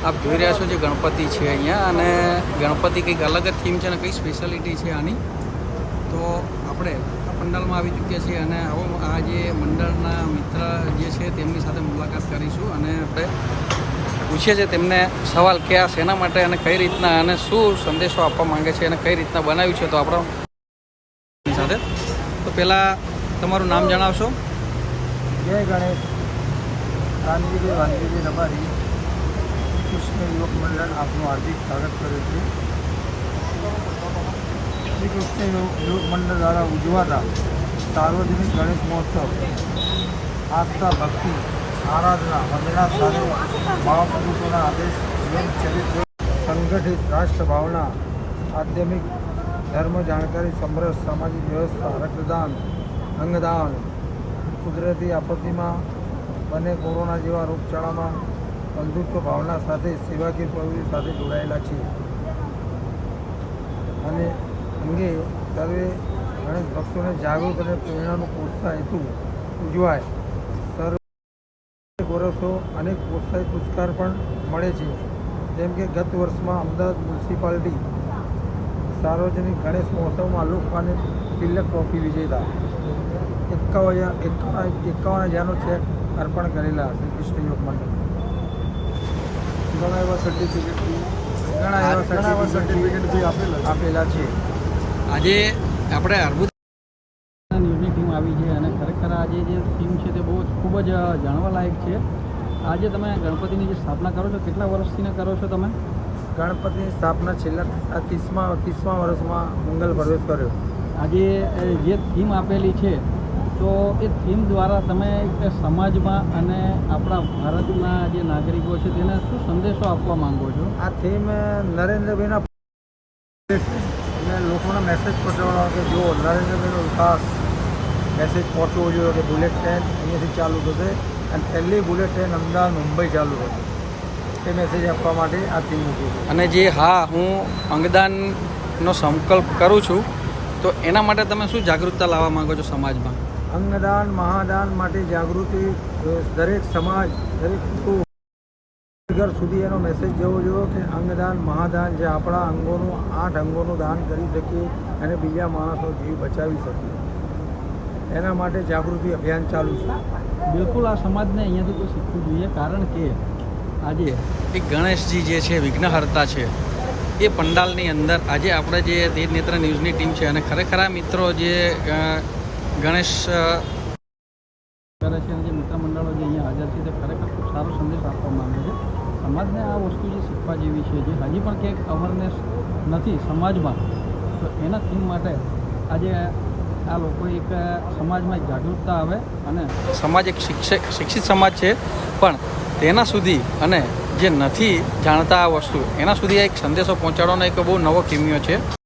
આપ જોઈ રહ્યા છો જે ગણપતિ છે અહીંયા, અને ગણપતિ કંઈક અલગ જ થીમ છે અને કઈ સ્પેશિયાલિટી છે આની, તો આપણે પંડાલમાં આવી ચૂક્યા છીએ અને આ જે મંડળના મિત્ર જે છે તેમની સાથે મુલાકાત કરીશું અને આપણે પૂછીએ છીએ તેમને સવાલ કે આ શેના માટે અને કઈ રીતના અને શું સંદેશો આપવા માંગે છે અને કઈ રીતના બનાવ્યું છે. તો આપણો સાથે તો પહેલાં તમારું નામ જણાવશો? જય ગણેશ. કાનજીભાઈ વાલજીભાઈ રબારી, કૃષ્ણ યુવક મંડળ આપનું હાર્દિક સ્વાગત કરે છે. શ્રી કૃષ્ણ યુવક મંડળ દ્વારા ઉજવાતા સાર્વજનિક ગણેશ મહોત્સવ આસ્થા, ભક્તિ, આરાધના, વંદના સાથે મહાપુરુષોના આદેશ, જીવન ચરિત્ર, સંગઠિત રાષ્ટ્ર ભાવના, આધ્યાત્મિક ધર્મ જાણકારી, સમરસ સામાજિક વ્યવસ્થા, રક્તદાન, અંગદાન, કુદરતી આપત્તિમાં બને કોરોના જેવા રોગચાળામાં બંધુત્વ ભાવના સાથે સેવાકીય પ્રવૃત્તિ સાથે જોડાયેલા છીએ અને અંગે સર્વે ગણેશ ભક્તોને જાગૃત અને પ્રેરણાનું પ્રોત્સાહ હેતુ ઉજવાય. સર્વે વર્ષો અનેક પ્રોત્સાહિત પુરસ્કાર પણ મળે છે, જેમ કે ગત વર્ષમાં અમદાવાદ મ્યુનિસિપાલિટી સાર્વજનિક ગણેશ મહોત્સવમાં લોકમાન્ય તિલક ટ્રોફી વિજેતા 51,000નો ચેક અર્પણ કરેલા શ્રી કૃષ્ણ યુવક મંડળ. ઘણા એવા સર્ટિફિકેટ બી આપેલા છે. આજે આપણે અર્બુદ ન્યૂઝની ટીમ આવી છે અને ખરેખર આજે જે થીમ છે તે બહુ ખૂબ જ જાણવા લાયક છે. આજે તમે ગણપતિની જે સ્થાપના કરો છો, કેટલા વર્ષથી કરો છો તમે? ગણપતિની સ્થાપના છેલ્લા 30મા વર્ષમાં મંગલ પ્રવેશ કર્યો. આજે જે થીમ આપેલી છે, તો એ થીમ દ્વારા તમે સમાજમાં અને આપણા ભારતના જે નાગરિકો છે તેને શું સંદેશો આપવા માંગો છો? આ થીમ નરેન્દ્રભાઈના અને લોકોને મેસેજ પહોંચાડવાનો કે જો નરેન્દ્રભાઈનો વિકાસ મેસેજ પહોંચવો જોઈએ કે બુલેટ ટ્રેન અહીંયાથી ચાલુ થશે અને પહેલી બુલેટ ટ્રેન અમદાવાદ મુંબઈ ચાલુ થશે, એ મેસેજ આપવા માટે આ થીમ મૂકી છે. અને જે હું અંગદાનનો સંકલ્પ કરું છું, તો એના માટે તમે શું જાગૃતતા લાવવા માંગો છો સમાજમાં? અંગદાન, મહાદાન માટે જાગૃતિ દરેક સમાજ, દરેક કુટુંબ ઘર સુધી એનો મેસેજ જવો જોઈએ કે અંગદાન, મહાદાન જે આપણા અંગોનું 8 અંગોનું દાન કરી શકીએ અને બીજા માણસનો જીવ બચાવી શકીએ, એના માટે જાગૃતિ અભિયાન ચાલુ છે. બિલકુલ, આ સમાજને અહીંયાથી કોઈ શીખવું જોઈએ, કારણ કે આજે એક ગણેશજી જે છે વિઘ્નહર્તા છે, એ પંડાલની અંદર આજે આપણે જે તેજ નેત્ર ન્યૂઝની ટીમ છે અને ખરેખર આ મિત્રો જે ગણેશ કરે છે અને જે મિત્ર મંડળો જે અહીંયા હાજર છે તે ખરેખર ખૂબ સારો સંદેશ આપવા માંગે છે. સમાજને આ વસ્તુ જે શીખવા જેવી છે, જે હજી પણ ક્યાંક અવેરનેસ નથી સમાજમાં, તો એના થીમ માટે આજે આ લોકો એક સમાજમાં જાગૃતતા આવે અને સમાજ એક શિક્ષિત સમાજ છે, પણ તેના સુધી અને જે નથી જાણતા આ વસ્તુ એના સુધી એક સંદેશો પહોંચાડવાનો એક બહુ નવો કિમિયો છે.